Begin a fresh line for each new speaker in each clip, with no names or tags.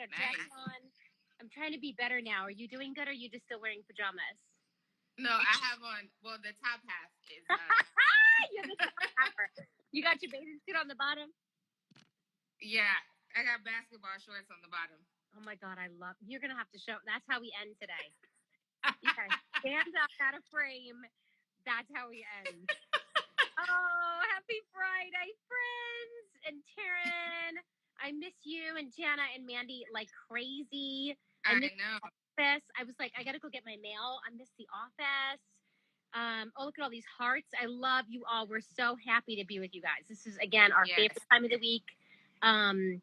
got jacket on. I'm trying to be better now. Are you doing good, or are you just still wearing pajamas?
No, I have on, well, the top half is...
You're the top halfer. You got your bathing suit on the bottom?
Yeah, I got basketball shorts on the bottom.
Oh my God, you're going to have to show, that's how we end today. You guys, stand up out of frame. That's how we end. Oh, happy Friday, friends. And Taryn, I miss you and Jana and Mandy like crazy.
I know.
I was like, I got to go get my mail. I miss the office. Oh, look at all these hearts. I love you all. We're so happy to be with you guys. This is, again, our favorite time of the week. And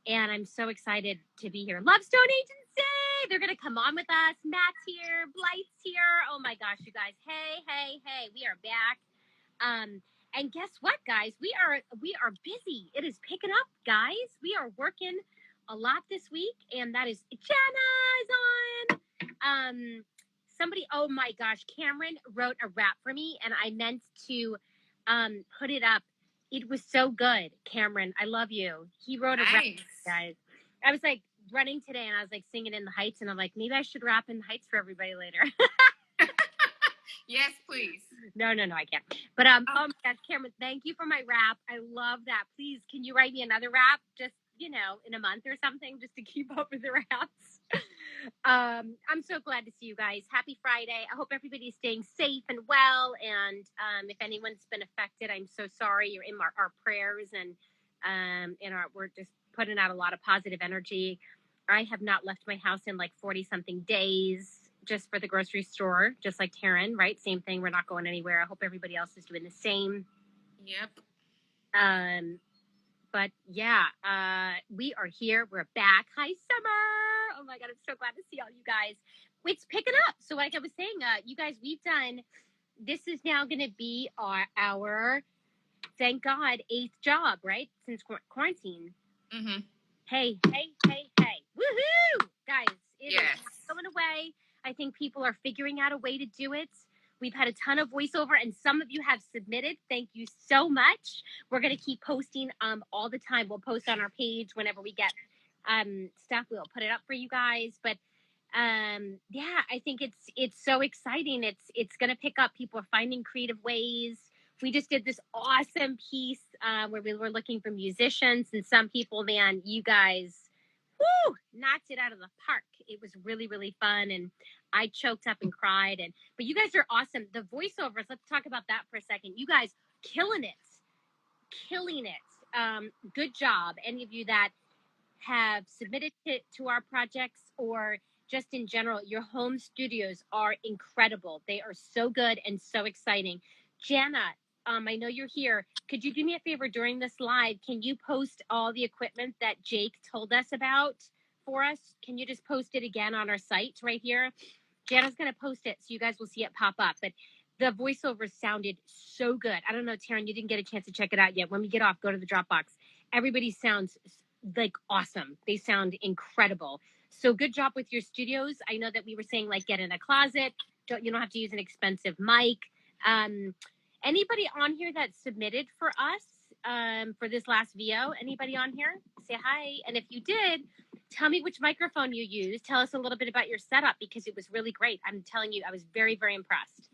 I'm so excited to be here. Love Stone Agency. They're going to come on with us. Matt's here. Blythe's here. Oh my gosh, you guys. Hey. We are back. And guess what, guys? We are busy. It is picking up, guys. We are working a lot this week, and that is Jenna's on. Somebody, oh my gosh, Cameron wrote a rap for me, and I meant to put it up. It was so good, Cameron. I love you. He wrote a rap, guys. I was like running today, and I was like singing In the Heights, and I'm like, maybe I should rap In the Heights for everybody later.
Yes, please.
No, I can't. But oh my gosh, Cameron, thank you for my rap. I love that. Please, can you write me another rap? Just, in a month or something, just to keep up with the raps. I'm so glad to see you guys. Happy Friday. I hope everybody's staying safe and well. And if anyone's been affected, I'm so sorry. You're in our prayers, and we're just putting out a lot of positive energy. I have not left my house in like 40 something days, just for the grocery store, just like Taryn, right? Same thing. We're not going anywhere. I hope everybody else is doing the same.
Yep.
But yeah, we are here. We're back. Hi, Summer. Oh my God, I'm so glad to see all you guys. It's picking up. So like I was saying, you guys, this is now going to be our, thank God, 8th job, right? Since quarantine.
Mm-hmm.
Hey. Woohoo! Guys, it is going away. I think people are figuring out a way to do it. We've had a ton of voiceover, and some of you have submitted. Thank you so much. We're going to keep posting all the time. We'll post on our page whenever we get stuff. We'll put it up for you guys. But yeah, I think it's so exciting. It's going to pick up. People are finding creative ways. We just did this awesome piece where we were looking for musicians, and some people, man, you guys, woo, knocked it out of the park. It was really, really fun, and I choked up and cried. But you guys are awesome. The voiceovers, let's talk about that for a second. You guys killing it. Good job. Any of you that have submitted to our projects, or just in general, your home studios are incredible. They are so good and so exciting. Jana, I know you're here. Could you do me a favor during this live? Can you post all the equipment that Jake told us about for us? Can you just post it again on our site right here? Jana's going to post it so you guys will see it pop up. But the voiceovers sounded so good. I don't know, Taryn, you didn't get a chance to check it out yet. When we get off, go to the Dropbox. Everybody sounds like awesome. They sound incredible. So good job with your studios. I know that we were saying like get in a closet. You don't have to use an expensive mic. Anybody on here that submitted for us for this last VO? Anybody on here? Say hi. And if you did, tell me which microphone you used. Tell us a little bit about your setup, because it was really great. I'm telling you, I was very, very impressed.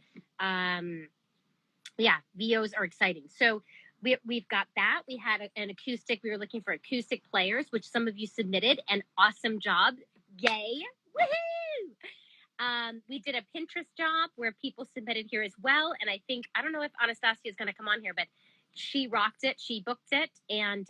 Yeah, VOs are exciting. So we've got that. We had an acoustic. We were looking for acoustic players, which some of you submitted. An awesome job. Yay. Woohoo! We did a Pinterest job where people submitted here as well. And I don't know if Anastasia is going to come on here, but she rocked it. She booked it. And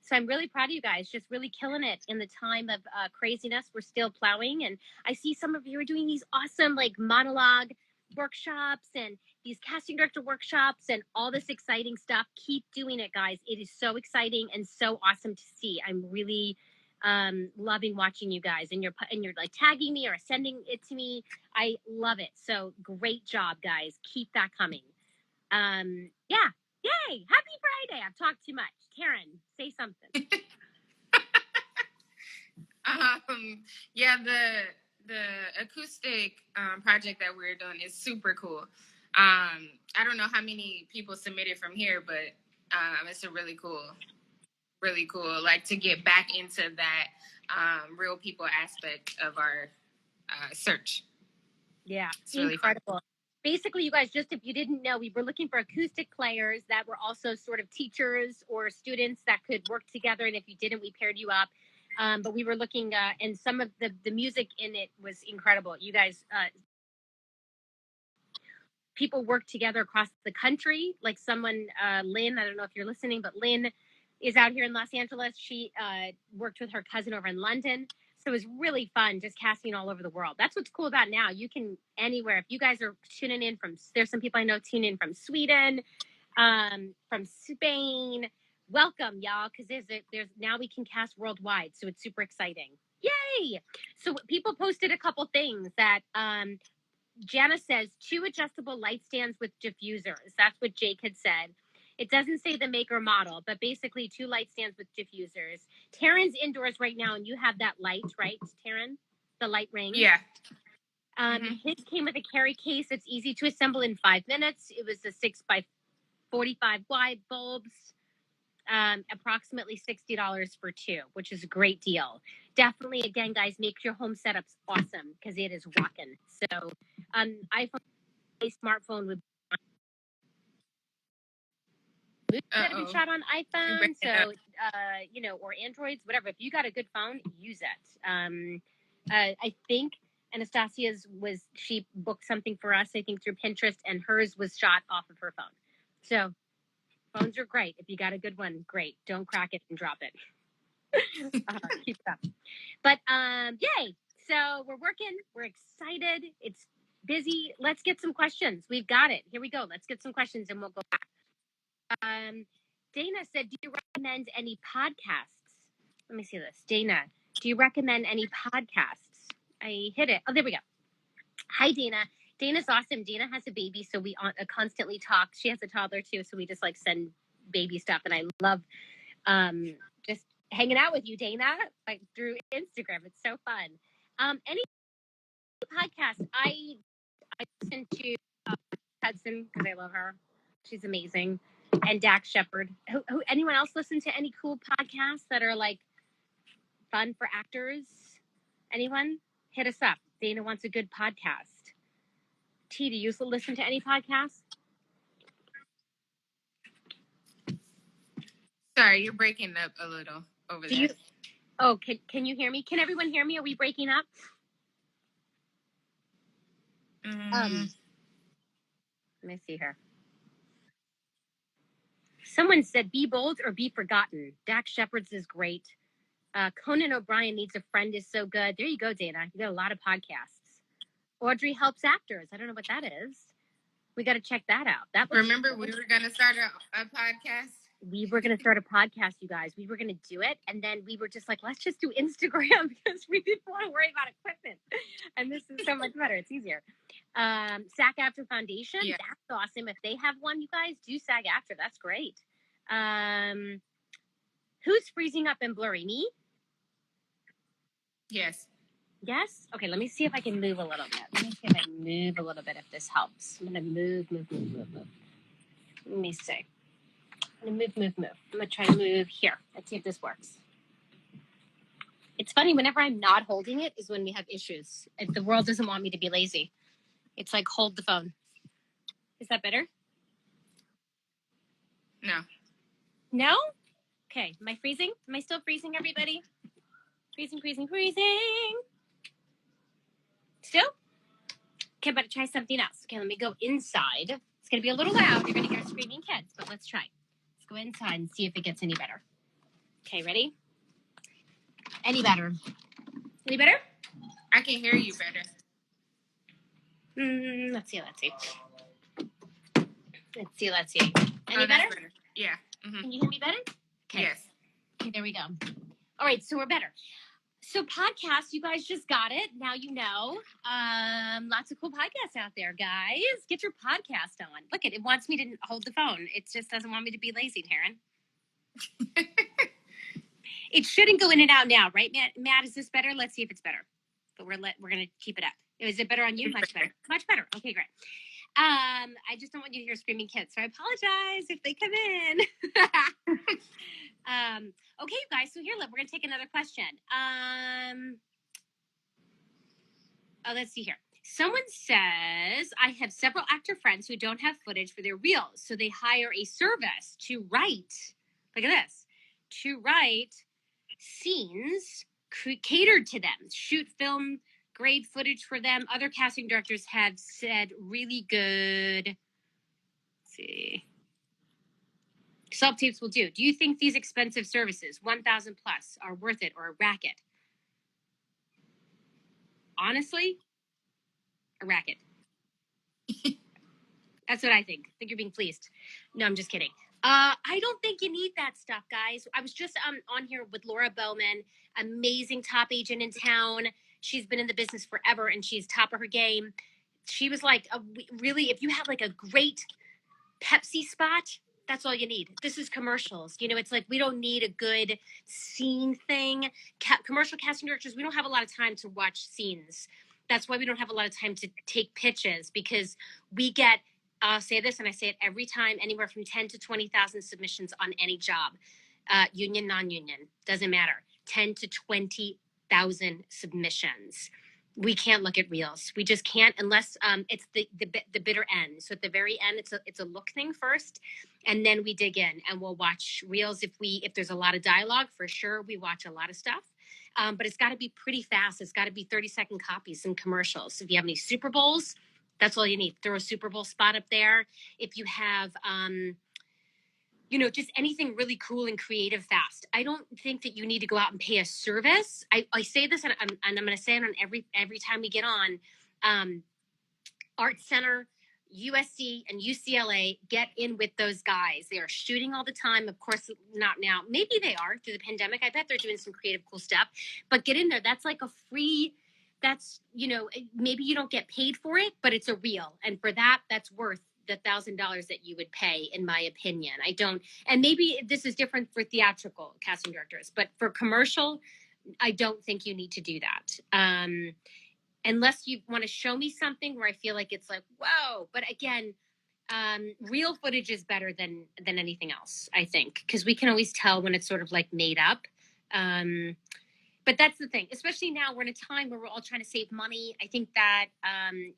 so I'm really proud of you guys, just really killing it in the time of craziness. We're still plowing. And I see some of you are doing these awesome like monologue workshops and these casting director workshops and all this exciting stuff. Keep doing it, guys. It is so exciting and so awesome to see. I'm really loving watching you guys, and you're like tagging me or sending it to me. I love it. So great job, guys. Keep that coming. Yeah. Yay. Happy Friday. I've talked too much. Taryn, say something.
Yeah, the acoustic project that we're doing is super cool. I don't know how many people submitted from here, but it's a really cool, like to get back into that real people aspect of our search.
Yeah,
it's really
incredible.
fun.
Basically, you guys, just if you didn't know, we were looking for acoustic players that were also sort of teachers or students that could work together. And if you didn't, we paired you up. But we were looking, and some of the music in it was incredible. You guys, people work together across the country. Like someone, Lynn, I don't know if you're listening, but Lynn is out here in Los Angeles. She worked with her cousin over in London. So it was really fun just casting all over the world. That's what's cool about now. You can anywhere. If you guys are tuning in from, there's some people I know tuning in from Sweden, from Spain. Welcome, y'all, because there's now we can cast worldwide. So it's super exciting. Yay! So people posted a couple things that Jana says 2 adjustable light stands with diffusers. That's what Jake had said. It doesn't say the make or model, but basically 2 light stands with diffusers. Taryn's indoors right now, and you have that light, right, Taryn? The light ring?
Yeah.
His came with a carry case. It's easy to assemble in 5 minutes. It was a 6x45 wide bulbs. Approximately $60 for 2, which is a great deal. Definitely, again, guys, make your home setups awesome because it is rocking. So, iPhone, smartphone would be shot on iPhone. So, or Androids, whatever. If you got a good phone, use it. I think Anastasia's she booked something for us, I think through Pinterest, and hers was shot off of her phone. So phones are great. If you got a good one, great. Don't crack it and drop it. Keep it up. But yay. So we're working. We're excited. It's busy. Let's get some questions. We've got it. Here we go. Let's get some questions and we'll go back. Dana said, do you recommend any podcasts? Let me see this. Dana, do you recommend any podcasts? I hit it. Oh, there we go. Hi, Dana. Dana's awesome. Dana has a baby, so we constantly talk. She has a toddler too, so we just like send baby stuff. And I love just hanging out with you, Dana, like through Instagram. It's so fun. Any podcast? I listen to Hudson because I love her. She's amazing. And Dax Shepard. Who anyone else listen to any cool podcasts that are like fun for actors? Anyone? Hit us up. Dana wants a good podcast. T, do you listen to any podcasts?
Sorry, you're breaking up a little over there.
Can you hear me? Can everyone hear me? Are we breaking up? Let me see here. Someone said, be bold or be forgotten. Dax Shepard's is great. Conan O'Brien Needs a Friend is so good. There you go, Dana. You got a lot of podcasts. Audrey Helps Actors. I don't know what that is. We got to check that out.
Remember, we were going to start a podcast?
We were going to start a podcast, you guys. We were going to do it. And then we were just like, let's just do Instagram because we didn't want to worry about equipment. And this is so much better. It's easier. SAG-AFTRA Foundation. Yeah. That's awesome. If they have one, you guys, do SAG-AFTRA. That's great. Who's freezing up and blurry? Me?
Yes.
Yes? Okay, let me see if I can move a little bit. Let me see if I move a little bit if this helps. I'm going to move. Let me see. I'm going to move. I'm going to try to move here. Let's see if this works. It's funny, whenever I'm not holding it is when we have issues. If the world doesn't want me to be lazy. It's like, hold the phone. Is that better?
No.
No? Okay. Am I freezing? Am I still freezing, everybody? Freezing. Still? Okay, but try something else. Okay, let me go inside. It's going to be a little loud. You're going to hear screaming kids, but let's try. Let's go inside and see if it gets any better. Okay, ready? Any better? Any better?
I can hear you better.
Let's see. Any better?
Yeah.
Mm-hmm. Can you hear me better? Okay.
Yes.
Okay, there we go. All right, so we're better. So podcasts, you guys just got it. Now you know. Lots of cool podcasts out there, guys. Get your podcast on. Look, it wants me to hold the phone. It just doesn't want me to be lazy, Taryn. It shouldn't go in and out now, right, Matt? Is this better? Let's see if it's better. But we're going to keep it up. Is it better on you? Much better. Much better. Okay, great. I just don't want you to hear screaming kids, so I apologize if they come in. Okay, you guys. So here, look, we're gonna take another question. Let's see here. Someone says, I have several actor friends who don't have footage for their reels, so they hire a service to write. Look at this, to write scenes catered to them, shoot film, grade footage for them. Other casting directors have said really good. Let's see. Self tapes will do. Do you think these expensive services, 1,000 plus, are worth it or a racket? Honestly, a racket. That's what I think. I think you're being fleeced. No, I'm just kidding. I don't think you need that stuff, guys. I was just on here with Laura Bowman, amazing top agent in town. She's been in the business forever and she's top of her game. She was like, really, if you have like a great Pepsi spot, that's all you need. This is commercials. You know, it's like we don't need a good scene thing. Commercial casting directors, we don't have a lot of time to watch scenes. That's why we don't have a lot of time to take pitches because we get, I'll say this and I say it every time, anywhere from 10 to 20,000 submissions on any job. Union, non-union, doesn't matter. 10 to 20,000 submissions. We can't look at reels. We just can't unless it's the bitter end. So at the very end, it's a look thing first, and then we dig in and we'll watch reels. If there's a lot of dialogue, for sure, we watch a lot of stuff. But it's got to be pretty fast. It's got to be 30-second copies and commercials. If you have any Super Bowls, that's all you need. Throw a Super Bowl spot up there. If you have, just anything really cool and creative fast. I don't think that you need to go out and pay a service. I say this, and I'm going to say it on every time we get on. Art Center, USC, and UCLA, get in with those guys. They are shooting all the time. Of course, not now. Maybe they are through the pandemic. I bet they're doing some creative, cool stuff. But get in there. That's like a free. That's, maybe you don't get paid for it, but it's a reel. And for that, that's worth the $1,000 that you would pay, in my opinion. I don't, and maybe this is different for theatrical casting directors, but for commercial, I don't think you need to do that. Unless you want to show me something where I feel like it's like, whoa. But again, real footage is better than anything else, I think, because we can always tell when it's sort of like made up. But that's the thing, especially now we're in a time where we're all trying to save money. I think that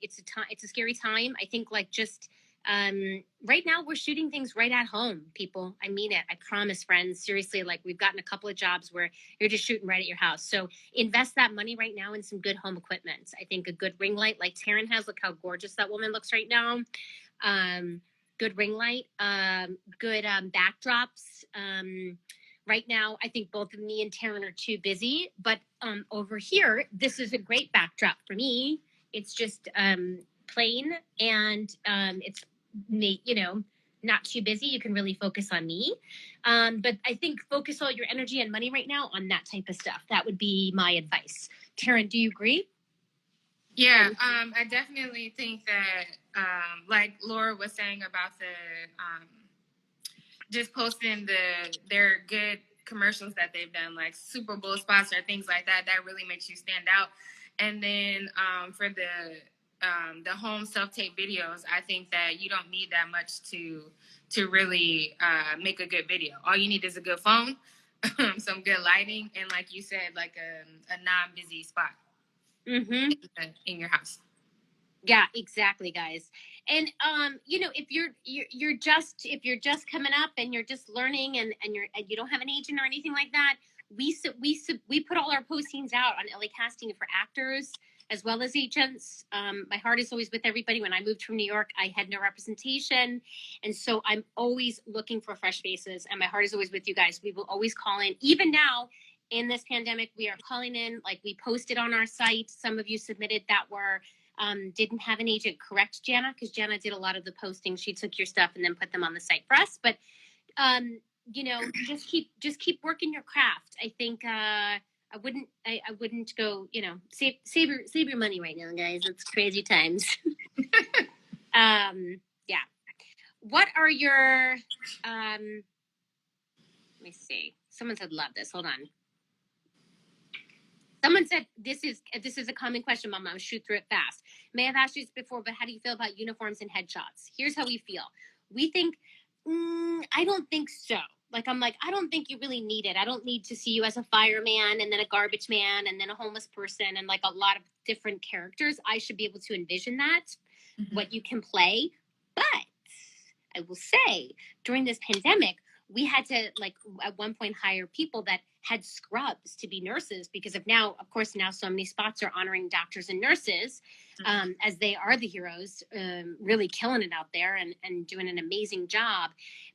it's a scary time. I think like just right now we're shooting things right at home, people. I mean it. I promise, friends. Seriously, like we've gotten a couple of jobs where you're just shooting right at your house. So invest that money right now in some good home equipment. I think a good ring light like Taryn has. Look how gorgeous that woman looks right now. Good ring light, good backdrops. Right now, I think both of me and Taryn are too busy, but over here, this is a great backdrop for me. It's just plain and it's, not too busy. You can really focus on me. But I think focus all your energy and money right now on that type of stuff. That would be my advice. Taryn, do you agree?
Yeah, I definitely think that, like Laura was saying about the just posting their good commercials that they've done, like Super Bowl spots or things like that, that really makes you stand out. And then for the home self-tape videos, I think that you don't need that much to really make a good video. All you need is a good phone, some good lighting, and like you said, like a non-busy spot in your house.
Yeah, exactly, guys. And if you're just coming up and you're just learning and you don't have an agent or anything like that, we put all our postings out on LA Casting for actors as well as agents. My heart is always with everybody. When I moved from New York, I had no representation, and so I'm always looking for fresh faces. And my heart is always with you guys. We will always call in, even now. In this pandemic, we are calling in. Like we posted on our site. Some of you submitted that were didn't have an agent, correct, Jana? Because Jana did a lot of the posting. She took your stuff and then put them on the site for us. But just keep working your craft. I think I wouldn't go. Save your money right now, guys. It's crazy times. Yeah. What are your? Let me see. Someone said love this. Hold on. Someone said, this is a common question, Mama. I'll shoot through it fast. May have asked you this before, but how do you feel about uniforms and headshots? Here's how we feel. We think, I don't think so. Like, I'm like, I don't think you really need it. I don't need to see you as a fireman and then a garbage man and then a homeless person and like a lot of different characters. I should be able to envision that, what you can play. But I will say, during this pandemic, we had to like at one point hire people that had scrubs to be nurses because of now, of course, now so many spots are honoring doctors and nurses as they are the heroes, really killing it out there and doing an amazing job.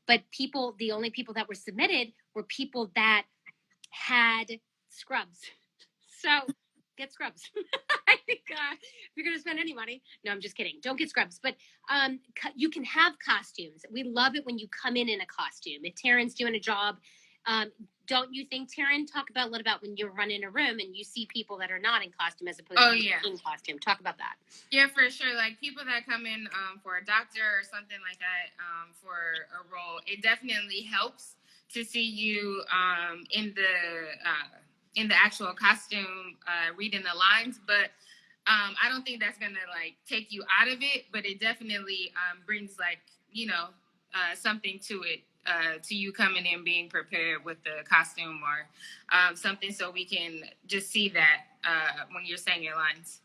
But people, the only people that were submitted were people that had scrubs. So get scrubs. I think if you're going to spend any money, no, I'm just kidding. Don't get scrubs. But you can have costumes. We love it when you come in a costume. If Taryn's doing a job, don't you think, Taryn? Talk about a little about when you run in a room and you see people that are not in costume as opposed to in costume. Talk about that.
Yeah, for sure. Like people that come in for a doctor or something like that for a role, it definitely helps to see you in the actual costume reading the lines. But I don't think that's gonna like take you out of it. But it definitely brings like something to it. To you coming in being prepared with the costume or something so we can just see that when you're saying your lines.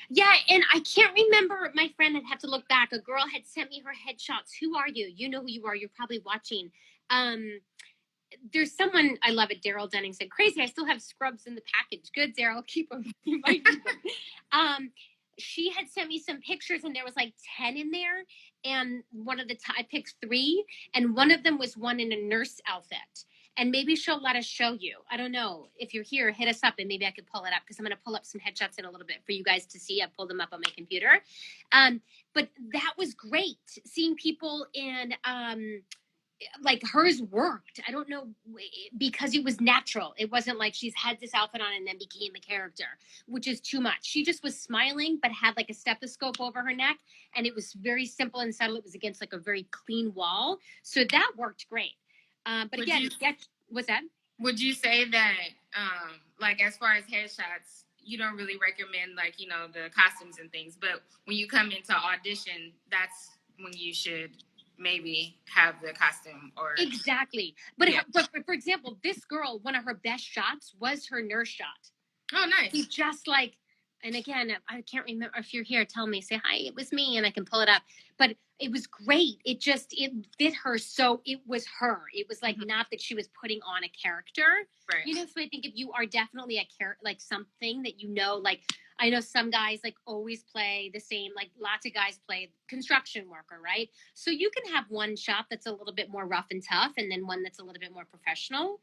Yeah, and I can't remember, my friend, I'd have to look back. A girl had sent me her headshots. Who are you? You know who you are. You're probably watching. There's someone, I love it, Daryl Denning said, crazy, I still have scrubs in the package. Good, Daryl, keep them. You might need them. She had sent me some pictures and there was like 10 in there. And one of the I picked 3 and one of them was one in a nurse outfit. And maybe she'll let us show you. I don't know. If you're here, hit us up and maybe I could pull it up because I'm going to pull up some headshots in a little bit for you guys to see. I pulled them up on my computer. But that was great. Seeing people in like hers worked. I don't know, because it was natural. It wasn't like she's had this outfit on and then became a character, which is too much. She just was smiling, but had like a stethoscope over her neck. And it was very simple and subtle. It was against like a very clean wall. So that worked great. But again, what's that?
Would you say that, like, as far as headshots, you don't really recommend, like, the costumes and things, but when you come into audition, that's when you should maybe have the costume or...
Exactly. But, but for example, this girl, one of her best shots was her nurse shot.
Oh, nice.
She's just like, and again, I can't remember. If you're here, tell me, say, hi, it was me, and I can pull it up. But it was great. It fit her. So it was her. It was like not that she was putting on a character.
Right.
So I think if you are definitely a character, like something that like, I know some guys like always play the same, like lots of guys play construction worker, right? So you can have one shot that's a little bit more rough and tough and then one that's a little bit more professional.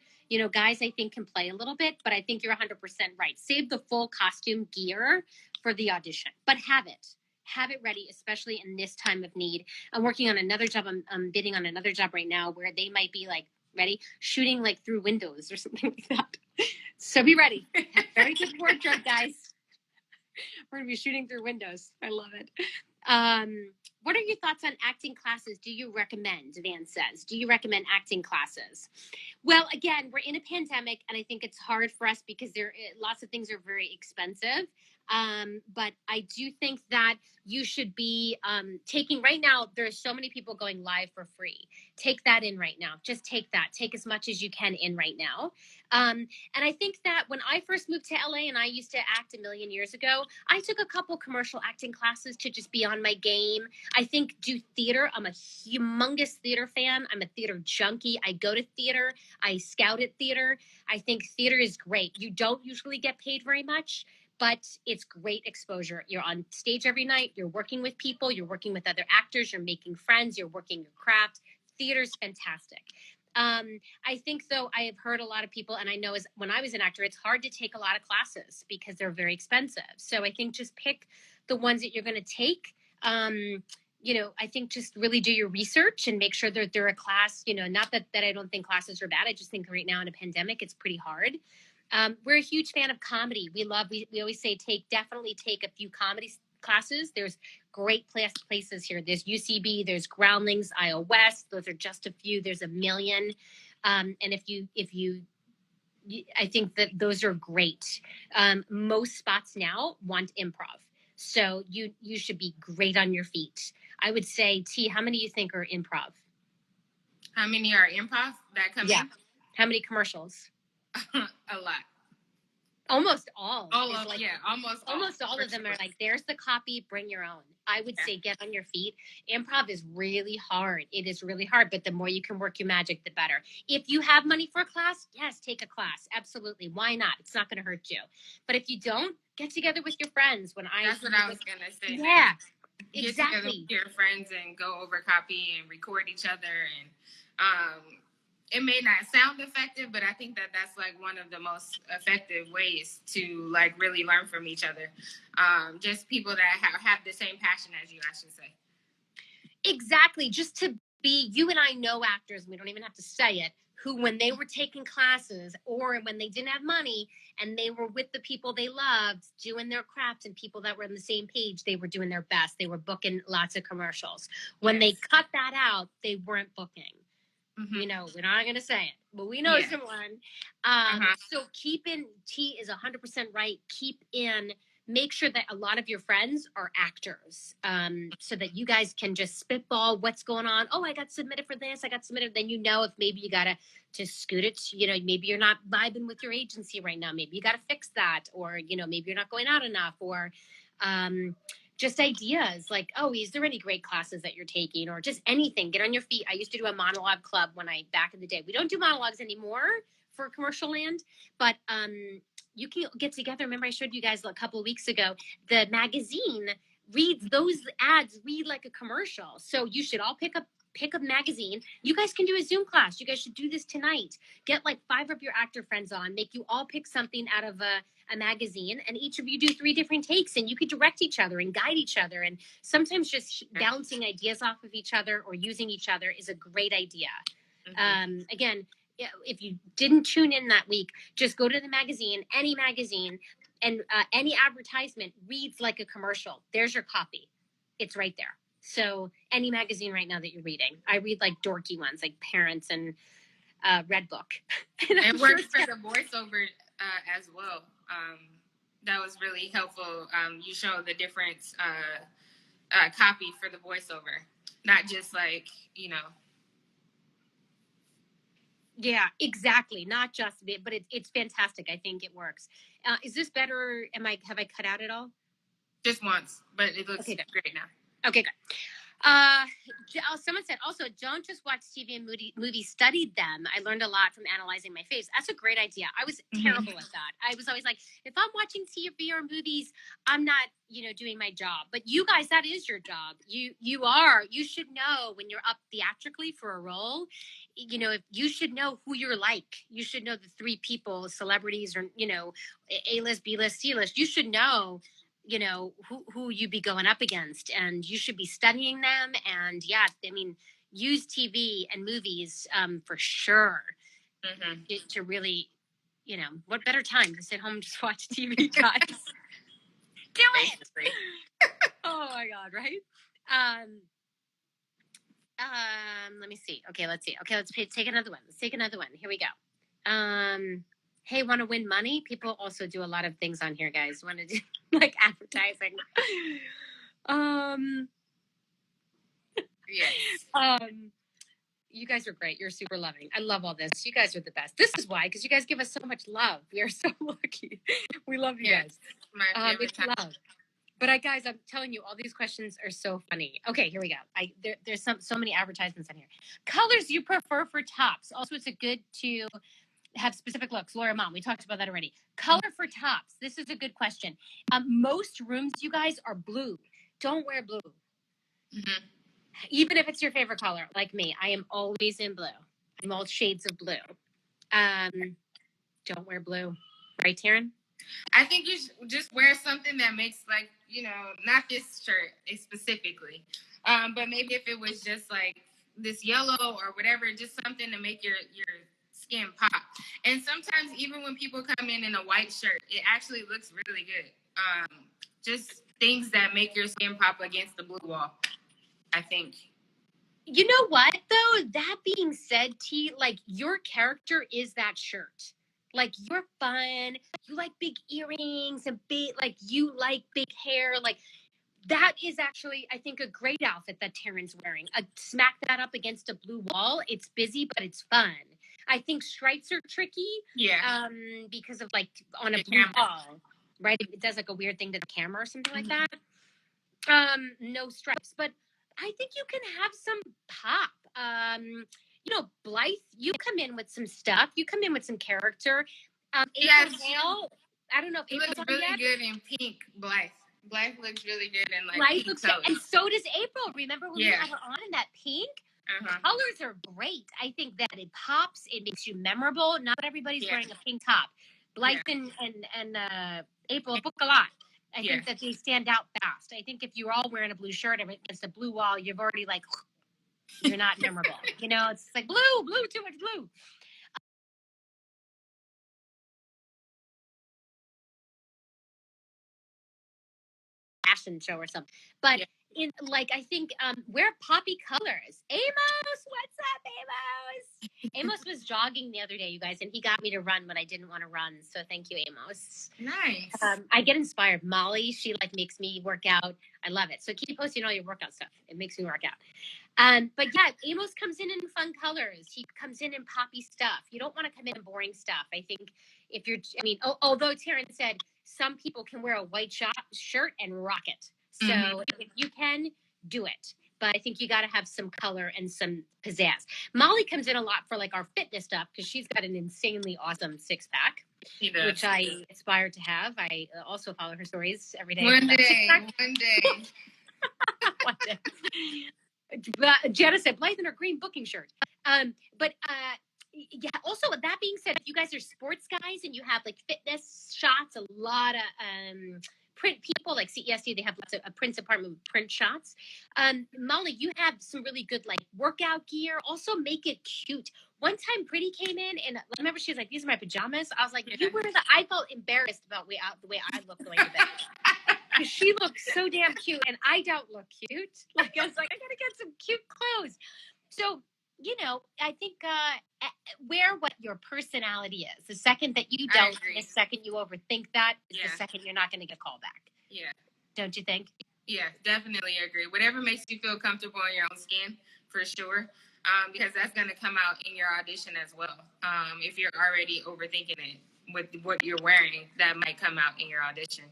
Guys, I think can play a little bit, but I think you're 100% right. Save the full costume gear for the audition, but have it ready, especially in this time of need. I'm working on another job. I'm bidding on another job right now where they might be like ready, shooting like through windows or something like that. So be ready. Very good wardrobe, guys. We're going to be shooting through windows. I love it. What are your thoughts on acting classes? Do you recommend, Van says, do you recommend acting classes? Well, again, we're in a pandemic, and I think it's hard for us because lots of things are very expensive. But I do think that you should be taking right now. There's so many people going live for free. Take that in right now. Just take that. Take as much as you can in right now. And I think that when I first moved to LA and I used to act a million years ago, I took a couple commercial acting classes to just be on my game. I think do theater. I'm a humongous theater fan. I'm a theater junkie. I go to theater. I scout at theater. I think theater is great. You don't usually get paid very much, but it's great exposure. You're on stage every night. You're working with people. You're working with other actors. You're making friends. You're working your craft. Theater's fantastic. I think, though, I have heard a lot of people, and I know when I was an actor, it's hard to take a lot of classes because they're very expensive. So I think just pick the ones that you're going to take. I think just really do your research and make sure that they're a class, not that I don't think classes are bad. I just think right now in a pandemic, it's pretty hard. We're a huge fan of comedy. We always say definitely take a few comedy classes. There's great places here. There's UCB, there's Groundlings, IO West. Those are just a few. There's a million. And if you, I think that those are great. Most spots now want improv. So you should be great on your feet. I would say, T, how many do you think are improv?
How many are improv that come
Yeah.
in?
How many commercials?
A lot.
Almost all.
Almost
Almost all of them are like, there's the copy, bring your own. I would say get on your feet. Improv is really hard. It is really hard, but the more you can work your magic, the better. If you have money for a class, yes, take a class. Absolutely. Why not? It's not going to hurt you. But if you don't, get together with your friends.
That's what I was going to say.
Yeah,
get together with your friends and go over copy and record each other. And it may not sound effective, but I think that that's like one of the most effective ways to like really learn from each other. Just people that have the same passion as you, I should say.
Exactly. Just to be, you and I know actors, we don't even have to say it, who when they were taking classes or when they didn't have money and they were with the people they loved doing their craft and people that were on the same page, they were doing their best. They were booking lots of commercials. When they cut that out, they weren't booking. You know, we're not going to say it, but we know someone. So keep in, T is 100% right. Keep in, make sure that a lot of your friends are actors, so that you guys can just spitball what's going on. Oh, I got submitted for this. I got submitted. Then you know if maybe you got to just scoot it. You know, maybe you're not vibing with your agency right now. Maybe you got to fix that. Or, you know, maybe you're not going out enough. Or just ideas like, oh, is there any great classes that you're taking, or just anything. Get on your feet. I used to do a monologue club back in the day. We don't do monologues anymore for Commercial Land, but you can get together. Remember, I showed you guys a couple of weeks ago, the magazine reads those ads, read like a commercial. So you should all pick a magazine. You guys can do a Zoom class. You guys should do this tonight. Get like 5 of your actor friends on, make you all pick something out of a magazine, and each of you do 3 different takes, and you could direct each other and guide each other. And sometimes just bouncing ideas off of each other or using each other is a great idea. Again, if you didn't tune in that week, just go to the magazine, any magazine, and any advertisement reads like a commercial. There's your copy. It's right there. So any magazine right now that you're reading, I read like dorky ones like Parents and Red Book.
And works for the voiceover as well. That was really helpful. You show the difference copy for the voiceover, not just like, you know.
Yeah, exactly. Not just it, but it's fantastic. I think it works. Is this better? Have I cut out at all?
Just once, but it looks great now.
Okay, good. Someone said also, don't just watch TV and movies, study them. I learned a lot from analyzing my face. That's a great idea. I was terrible at that. I was always like, if I'm watching TV or movies, I'm not, doing my job. But you guys, that is your job. You should know when you're up theatrically for a role, if you should know who you're like. You should know the 3 people, celebrities or, A-list, B-list, C-list. You should know who you be going up against, and you should be studying them. And use TV and movies for sure to really, what better time to sit home and just watch TV, guys? Do it. Oh my God, right? Let me see. Okay, let's see. Okay, take another one. Let's take another one. Here we go. Hey, want to win money? People also do a lot of things on here, guys. Want to do like advertising. Yes. You guys are great. You're super loving. I love all this. You guys are the best. This is why, because you guys give us so much love. We are so lucky. We love you guys. My favorite time. Love. But guys, I'm telling you, all these questions are so funny. Okay, here we go. There's so many advertisements on here. Colors you prefer for tops. Also, it's good to have specific looks. Laura Mom, we talked about that already. Color for tops. This is a good question. Most rooms, you guys, are blue. Don't wear blue. Mm-hmm. Even if it's your favorite color, like me, I am always in blue. I'm all shades of blue. Don't wear blue. Right, Taryn?
I think you should just wear something that makes not this shirt specifically, but maybe if it was just like this yellow or whatever, just something to make your skin pop. And sometimes even when people come in a white shirt, it actually looks really good. Just things that make your skin pop against the blue wall, I think.
You know what, though? That being said, T, like, your character is that shirt. Like, you're fun. You like big earrings and you like big hair. Like, that is actually, I think, a great outfit that Taryn's wearing. Smack that up against a blue wall. It's busy, but it's fun. I think stripes are tricky.
Yeah.
Because of like on a
The
blue
camera.
wall, right? It does like a weird thing to the camera or something like that. No stripes, but I think you can have some pop. Blythe, you come in with some stuff. You come in with some character. April Hale, I don't know if
It
April's
looks
on
really
yet.
good in pink, Blythe. Blythe looks really good in like
Blythe
pink
looks
colors.
and so does April. Remember when we
Yeah.
had her on in that pink?
Uh-huh.
Colors are great. I think that it pops. It makes you memorable. Not everybody's wearing a pink top. Blythe and April book a lot. I think that they stand out fast. I think if you're all wearing a blue shirt against a blue wall, you've already like, you're not memorable. You know, it's like blue, too much blue. Fashion show or something. But in like, I think wear poppy colors. Amos, what's up, Amos? Amos was jogging the other day, you guys, and he got me to run when I didn't want to run. So thank you, Amos.
Nice.
I get inspired. Molly, she like makes me work out. I love it. So keep posting all your workout stuff. It makes me work out. But yeah, Amos comes in fun colors. He comes in poppy stuff. You don't want to come in boring stuff. I think if you're, although Taryn said some people can wear a white shirt and rock it. So if you can, do it. But I think you got to have some color and some pizzazz. Molly comes in a lot for like our fitness stuff because she's got an insanely awesome 6-pack, which I aspire to have. I also follow her stories every day.
One day.
One day. Jenna said, Blythe in her green booking shirt. Yeah, also, that being said, if you guys are sports guys and you have like fitness shots, a lot of print people like CESD, they have lots of print department print shots. Molly, you have some really good like workout gear. Also, make it cute. One time, Pretty came in and I remember she was like, "These are my pajamas." I was like, "You wear that?" I felt embarrassed about the way I looked going to bed. Because she looks so damn cute and I don't look cute. Like, I was like, I gotta get some cute clothes. So, I think wear what your personality is. The second that you don't, the second you overthink that, is the second you're not going to get called back. Yeah. Don't you think? Yeah, definitely agree. Whatever makes you feel comfortable in your own skin, for sure. Because that's going to come out in your audition as well. If you're already overthinking it with what you're wearing, that might come out in your audition.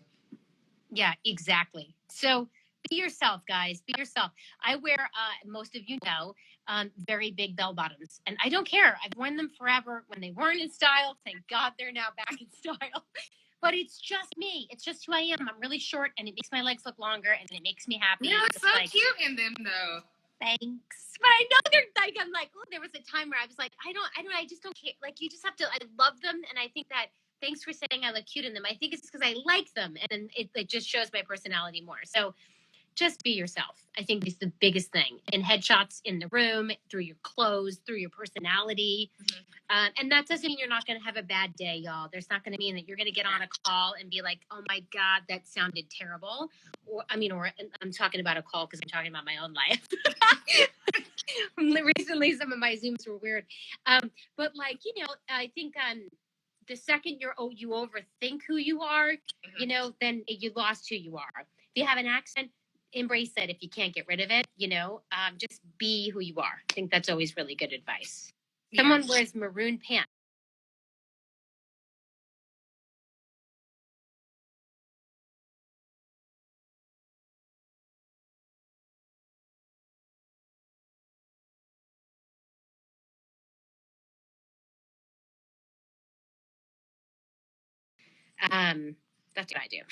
Yeah, exactly. So be yourself, guys. Be yourself. I wear, most of you know, very big bell bottoms. And I don't care. I've worn them forever when they weren't in style. Thank God they're now back in style. But it's just me. It's just who I am. I'm really short and it makes my legs look longer and it makes me happy. You look so cute in them though. Thanks. But I know they're like, I'm like, oh, there was a time where I was like, I just don't care. Like, you just have to, I love them. And I think that, thanks for saying I look cute in them. I think it's because I like them and it just shows my personality more. So just be yourself. I think it's the biggest thing in headshots, in the room, through your clothes, through your personality. Mm-hmm. And that doesn't mean you're not going to have a bad day, y'all. There's not going to mean that you're going to get on a call and be like, oh my God, that sounded terrible. Or I'm talking about a call because I'm talking about my own life. Recently, some of my Zooms were weird. But like, I think the second you overthink who you are, mm-hmm. Then you lost who you are. If you have an accent, embrace it. If you can't get rid of it, just be who you are. I think that's always really good advice. Yeah. Someone wears maroon pants. That's what I do.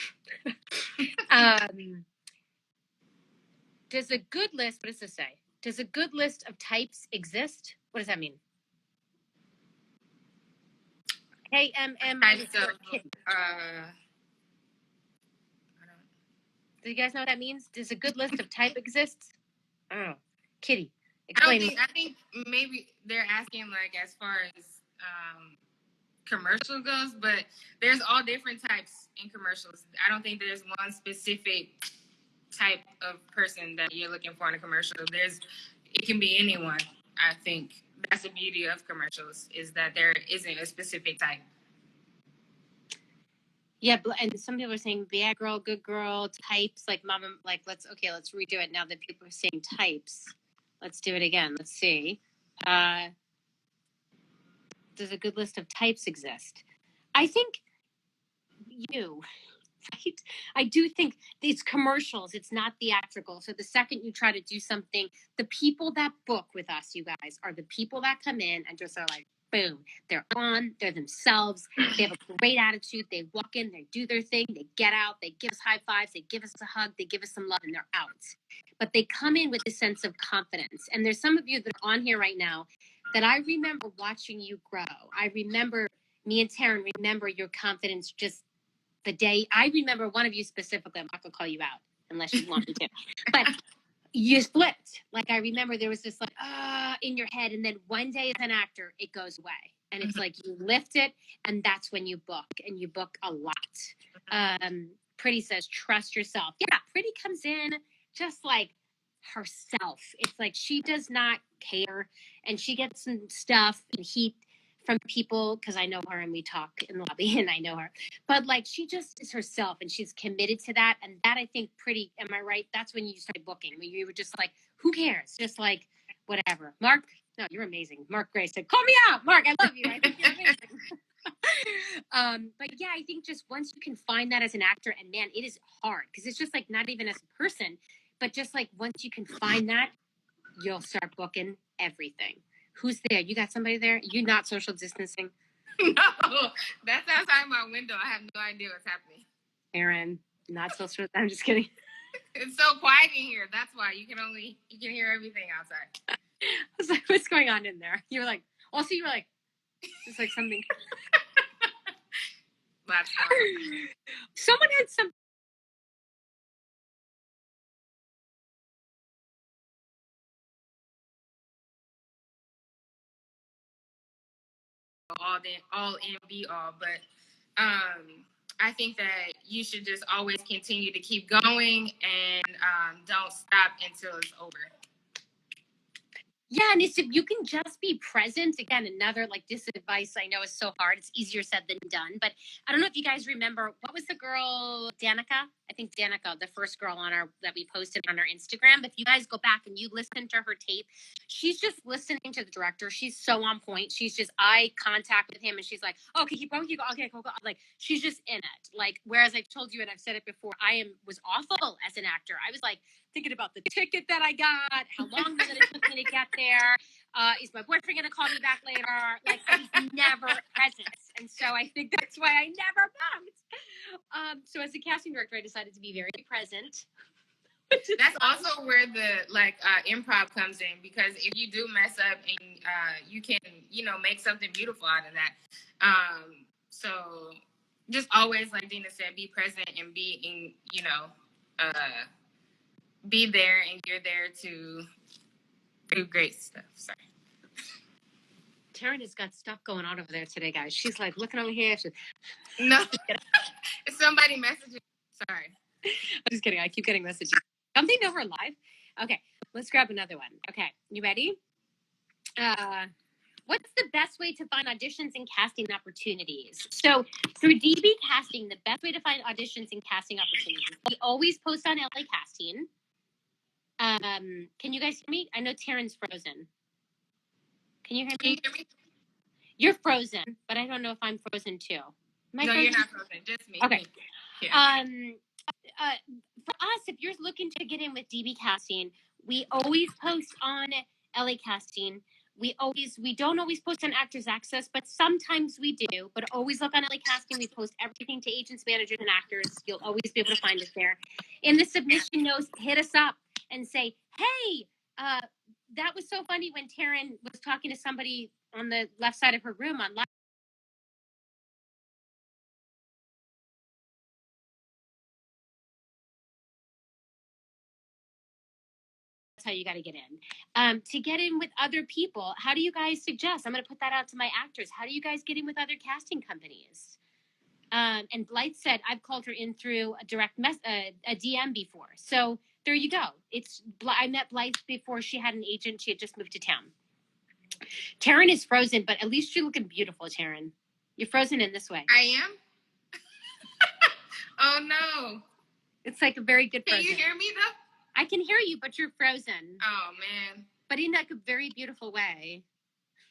Does a good list, what does this say? Does a good list of types exist? What does that mean? KMM. Do you guys know what that means? Does a good list of type exist? I don't know. Kitty, explain. I think maybe they're asking like as far as commercial goes, but there's all different types in commercials. I don't think there's one specific type of person that you're looking for in a commercial. It can be anyone. I think that's the beauty of commercials, is that there isn't a specific type. Yeah, and some people are saying bad girl, good girl, types, like mama, like let's redo it now that people are saying types. Let's do it again. Let's see. Does a good list of types exist? I think you, right? I do think it's commercials. It's not theatrical. So the second you try to do something, the people that book with us, you guys, are the people that come in and just are like, boom, they're on, they're themselves, they have a great attitude, they walk in, they do their thing, they get out, they give us high fives, they give us a hug, they give us some love, and they're out. But they come in with a sense of confidence. And there's some of you that are on here right now that I remember watching you grow. I remember, me and Taryn remember your confidence just the day. I remember one of you specifically, I'm not going to call you out unless you want me to, but you flipped. Like, I remember there was this like, in your head. And then one day as an actor, it goes away. And it's like you lift it, and that's when you book, and you book a lot. Pretty says, trust yourself. Yeah, Pretty comes in just like herself. It's like she does not care, and she gets some stuff and heat from people because I know her and we talk in the lobby and I know her. But like she just is herself and she's committed to that. And that I think Pretty, am I right? That's when you started booking, when you were just like, who cares? Just like whatever. Mark, no, you're amazing. Mark Gray said, call me out. Mark, I love you. I think you're amazing. But yeah, I think just once you can find that as an actor, and man, it is hard because it's just like not even as a person, but just like once you can find that, you'll start booking everything. Who's there? You got somebody there? You not social distancing?
No, that's outside my window. I have no idea what's happening.
Aaron, not social. I'm just kidding.
It's so quiet in here. That's why you can hear everything outside.
I was like, what's going on in there? You were like, also you were like, it's like something.
That's
someone had some.
all in be all, but I think that you should just always continue to keep going and don't stop until it's over.
Yeah, and it's if you can just be present. Again, another like this advice I know is so hard. It's easier said than done. But I don't know if you guys remember, what was the girl, Danica? I think Danica, the first girl on our that we posted on our Instagram. If you guys go back and you listen to her tape, she's just listening to the director. She's so on point. She's just eye contact with him, and she's like, okay, keep going, keep going, okay, go. Like she's just in it. Like, whereas I've told you and I've said it before, was awful as an actor. I was like thinking about the ticket that I got, how long was it took me to get there? Is my boyfriend going to call me back later? Like, I was never present. And so I think that's why I never bumped. So as a casting director, I decided to be very present.
That's also where the improv comes in, because if you do mess up and you can, make something beautiful out of that. So just always, like Dina said, be present and be in, be there, and you're there to do great stuff. Sorry.
Taryn has got stuff going on over there today, guys. She's like looking over here.
No, it's somebody messaging. Sorry.
I'm just kidding. I keep getting messages. Don't they know we're live? Okay, let's grab another one. Okay, you ready? What's the best way to find auditions and casting opportunities? So through DB Casting, the best way to find auditions and casting opportunities, we always post on LA Casting. Can you guys hear me? I know Taryn's frozen. Can you hear me? You're frozen, but I don't know if I'm frozen too.
No, you're not frozen. Just me.
Okay.
Yeah.
For us, if you're looking to get in with DB Casting, we always post on LA Casting. We don't always post on Actors Access, but sometimes we do. But always look on LA Casting. We post everything to agents, managers, and actors. You'll always be able to find us there. In the submission notes, hit us up and say, hey, that was so funny when Taryn was talking to somebody on the left side of her room on live. That's how you got to get in. To get in with other people, how do you guys suggest? I'm going to put that out to my actors. How do you guys get in with other casting companies? And Blythe said, I've called her in through a direct a DM before. So there you go. I met Blythe before she had an agent. She had just moved to town. Taryn is frozen, but at least you're looking beautiful, Taryn. You're frozen in this way.
I am? Oh no.
It's like a very good
Can
Frozen.
you hear me though?
I can hear you, but you're frozen.
Oh man.
But in like a very beautiful way.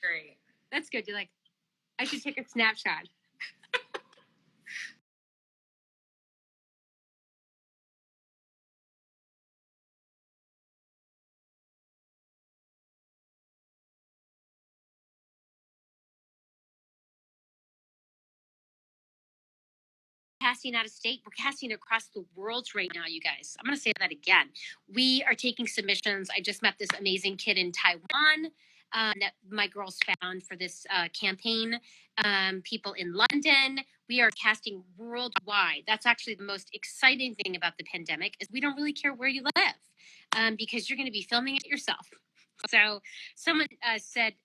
Great.
That's good. You're like, I should take a snapshot. Casting out of state. We're casting across the world right now, you guys. I'm going to say that again. We are taking submissions. I just met this amazing kid in Taiwan that my girls found for this campaign. People in London. We are casting worldwide. That's actually the most exciting thing about the pandemic is we don't really care where you live because you're going to be filming it yourself. So someone said,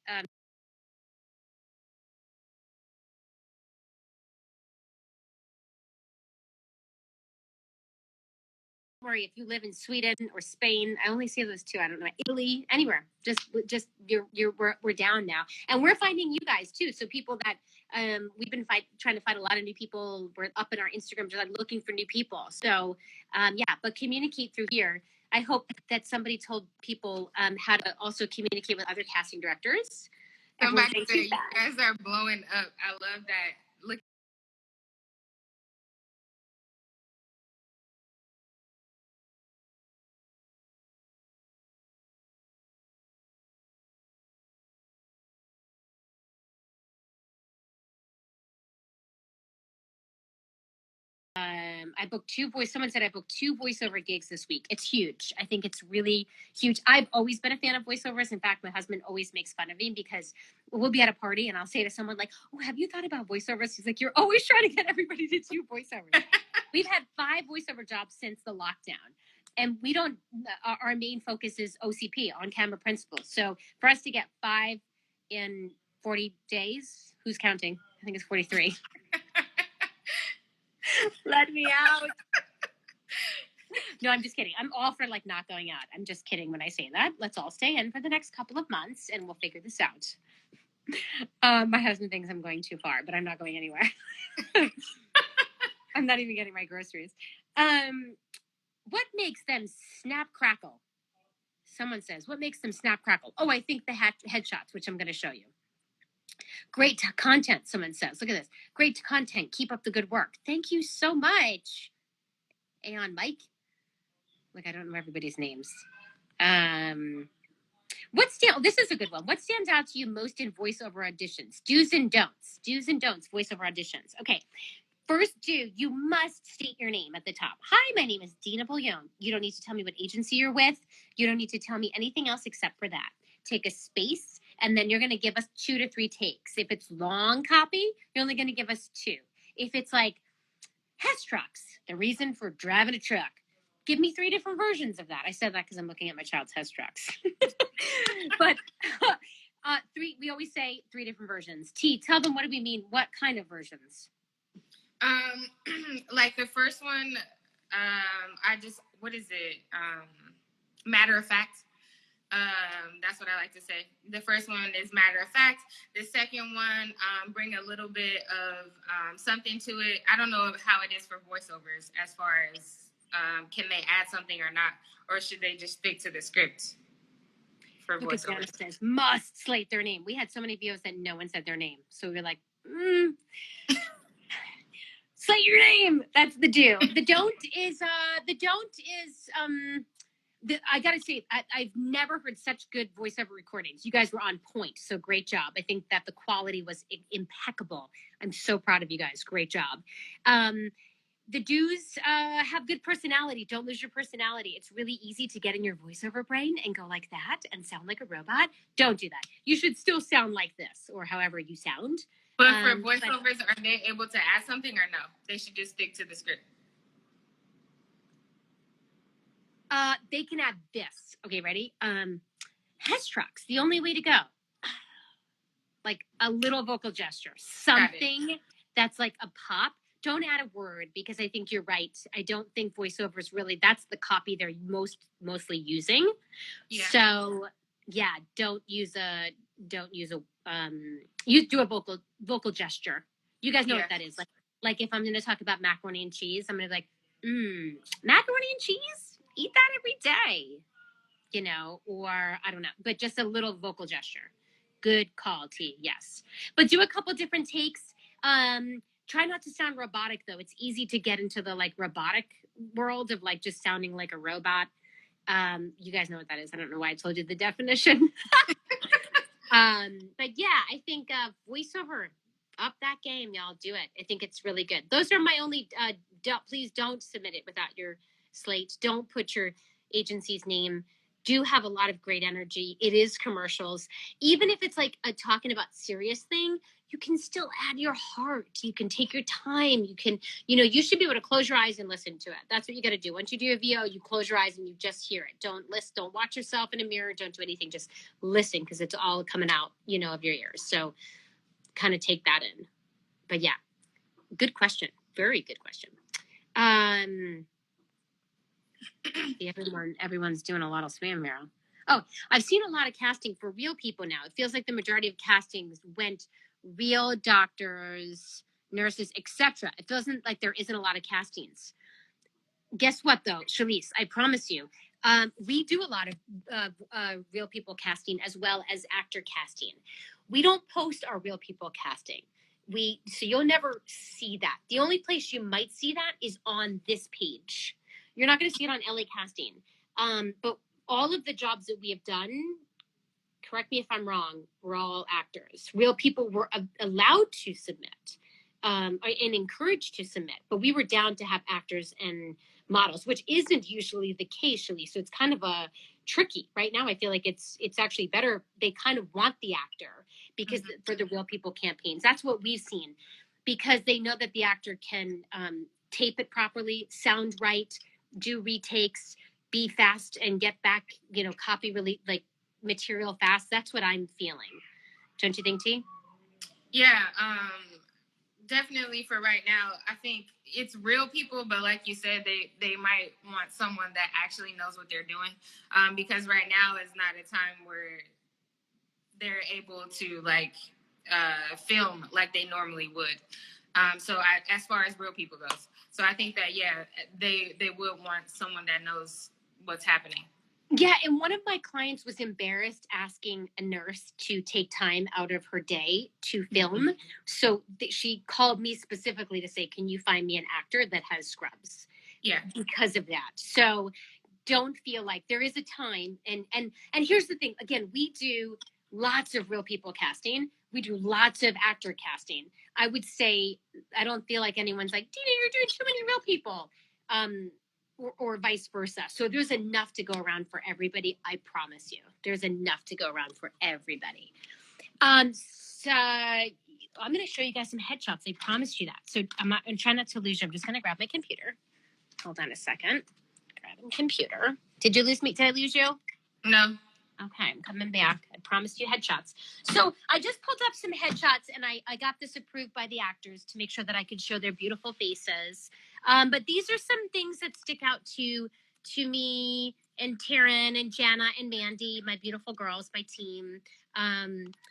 worry if you live in Sweden or Spain. I only see those two. I don't know, Italy, anywhere. Just we're down now, and we're finding you guys too. So people that we've been trying to find a lot of new people. We're up in our Instagram, just like looking for new people. So yeah, but communicate through here. I hope that somebody told people how to also communicate with other casting directors.
Somebody said you guys are blowing up. I love that. Look.
I booked two voice. Someone said I booked 2 voiceover gigs this week. It's huge. I think it's really huge. I've always been a fan of voiceovers. In fact, my husband always makes fun of me because we'll be at a party and I'll say to someone like, "Oh, have you thought about voiceovers?" He's like, "You're always trying to get everybody to do voiceovers." We've had 5 voiceover jobs since the lockdown. And we don't, our main focus is OCP, on camera principles. So for us to get 5 in 40 days, who's counting? I think it's 43. Let me out. No, I'm just kidding. I'm all for like not going out. I'm just kidding when I say that. Let's all stay in for the next couple of months and we'll figure this out. My husband thinks I'm going too far, but I'm not going anywhere. I'm not even getting my groceries. What makes them snap crackle? Someone says, what makes them snap crackle? Oh, I think the headshots, which I'm going to show you. Great content, someone says. Look at this. Great content. Keep up the good work. Thank you so much. Aeon Mike. Look, I don't know everybody's names. This is a good one. What stands out to you most in voiceover auditions? Do's and don'ts. Do's and don'ts, voiceover auditions. Okay. First do, you must state your name at the top. Hi, my name is Dina Bouillon. You don't need to tell me what agency you're with. You don't need to tell me anything else except for that. Take a space, and then you're going to give us 2 to 3 takes. If it's long copy, you're only going to give us 2. If it's like, Hess trucks, the reason for driving a truck, give me 3 different versions of that. I said that because I'm looking at my child's Hess trucks. But 3, we always say 3 different versions. T, tell them what do we mean? What kind of versions?
Like the first one, what is it? Matter of fact. That's what I like to say. The first one is matter of fact. The second one, bring a little bit of something to it. I don't know how it is for voiceovers as far as can they add something or not, or should they just stick to the script for voiceovers?
It says must slate their name. We had so many videos that no one said their name, so we were like, slate your name. That's the do. The don't is I gotta say, I've never heard such good voiceover recordings. You guys were on point, so great job. I think that the quality was impeccable. I'm so proud of you guys. Great job. The do's, have good personality. Don't lose your personality. It's really easy to get in your voiceover brain and go like that and sound like a robot. Don't do that. You should still sound like this or however you sound.
But for voiceovers, are they able to add something or no? They should just stick to the script.
They can add this. Okay, ready? Hess trucks, the only way to go. Like a little vocal gesture. Something that's like a pop. Don't add a word because I think you're right. I don't think voiceovers really, that's the copy they're mostly using. Yeah. So yeah, use a vocal gesture. You guys know what that is. Like Like if I'm going to talk about macaroni and cheese, I'm going to be like, macaroni and cheese? Eat that every day, you know, or I don't know, but just a little vocal gesture. Good call, T. Yes. But do a couple different takes. Try not to sound robotic though. It's easy to get into the like robotic world of like just sounding like a robot. You guys know what that is. I don't know why I told you the definition. But yeah, I think voiceover, up that game, y'all. Do it. I think it's really good. Those are my only. Please don't submit it without your slate. Don't put your agency's name. Do have a lot of great energy. It is commercials. Even if it's like a talking about serious thing, you can still add your heart. You can take your time. You can, you know, you should be able to close your eyes and listen to it. That's what you got to do. Once you do a VO, you close your eyes and you just hear it. Don't listen. Don't watch yourself in a mirror. Don't do anything. Just listen because it's all coming out, you know, of your ears. So kind of take that in. But yeah, good question. Very good question. Everyone's doing a lot of spam mail. Oh, I've seen a lot of casting for real people now. It feels like the majority of castings went real doctors, nurses, etc. It doesn't like there isn't a lot of castings. Guess what though, Shalise? I promise you, we do a lot of real people casting as well as actor casting. We don't post our real people casting. So you'll never see that. The only place you might see that is on this page. You're not going to see it on LA Casting. But all of the jobs that we have done, correct me if I'm wrong, we're all actors. Real people were allowed to submit and encouraged to submit, but we were down to have actors and models, which isn't usually the case, Shalise. So it's kind of a tricky right now. I feel like it's actually better. They kind of want the actor because for the real people campaigns, that's what we've seen, because they know that the actor can tape it properly, sound right, do retakes, be fast, and get back, you know, copy really like material fast. That's what I'm feeling. Don't you think, T?
Yeah, definitely for right now. I think it's real people, but like you said, they might want someone that actually knows what they're doing, because right now is not a time where they're able to like film like they normally would. As far as real people goes, so I think that they would want someone that knows what's happening.
Yeah, and one of my clients was embarrassed asking a nurse to take time out of her day to film. So she called me specifically to say, can you find me an actor that has scrubs?
Yeah.
Because of that. So don't feel like there is a time. And here's the thing. Again, we do lots of real people casting. We do lots of actor casting. I would say, I don't feel like anyone's like, Dina, you're doing too many real people. Or vice versa. So there's enough to go around for everybody. I promise you, there's enough to go around for everybody. So I'm going to show you guys some headshots. I promised you that. So I'm trying not to lose you. I'm just going to grab my computer. Hold on a second. Grabbing computer. Did you lose me? Did I lose you?
No.
Okay, I'm coming back. I promised you headshots. So I just pulled up some headshots, and I got this approved by the actors to make sure that I could show their beautiful faces. But these are some things that stick out to me and Taryn and Jana and Mandy, my beautiful girls, my team.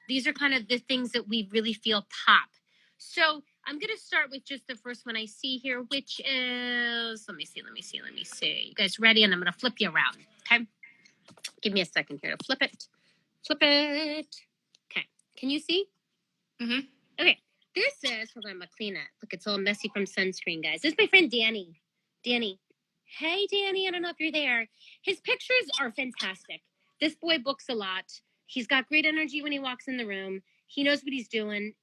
These are kind of the things that we really feel pop. So I'm going to start with just the first one I see here, which is, let me see. You guys ready? And I'm going to flip you around, okay? Give me a second here to flip it. Okay. Can you see?
Mm-hmm.
Okay. This is, hold on, I'm going to clean it. Look, it's all messy from sunscreen, guys. This is my friend Danny. Danny. Hey, Danny. I don't know if you're there. His pictures are fantastic. This boy books a lot. He's got great energy when he walks in the room. He knows what he's doing.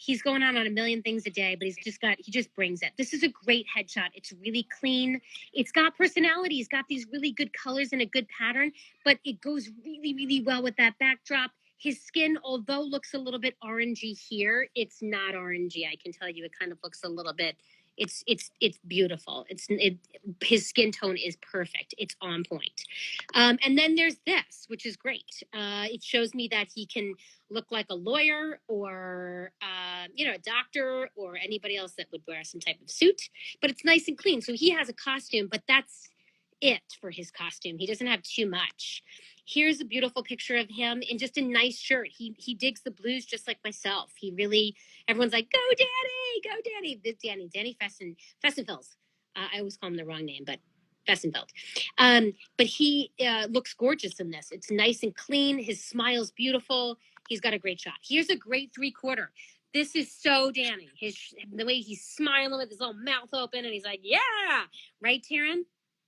He's going on a million things a day, but he just brings it. This is a great headshot. It's really clean. It's got personality. He's got these really good colors and a good pattern, but it goes really, really well with that backdrop. His skin, although looks a little bit orangey here, it's not orangey. I can tell you it kind of looks a little bit, it's beautiful. His skin tone is perfect. It's on point. And then there's this, which is great. It shows me that he can look like a lawyer or, a doctor or anybody else that would wear some type of suit, but it's nice and clean. So he has a costume, but that's it for his costume. He doesn't have too much. Here's a beautiful picture of him in just a nice shirt. He digs the blues just like myself. He really, everyone's like, go Danny, go Danny. This Danny Fessenfels. I always call him the wrong name, but Fessenfeld. But he looks gorgeous in this. It's nice and clean. His smile's beautiful. He's got a great shot. Here's a great 3/4. This is so Danny. The way he's smiling with his little mouth open, and he's like, "Yeah, right, Taryn."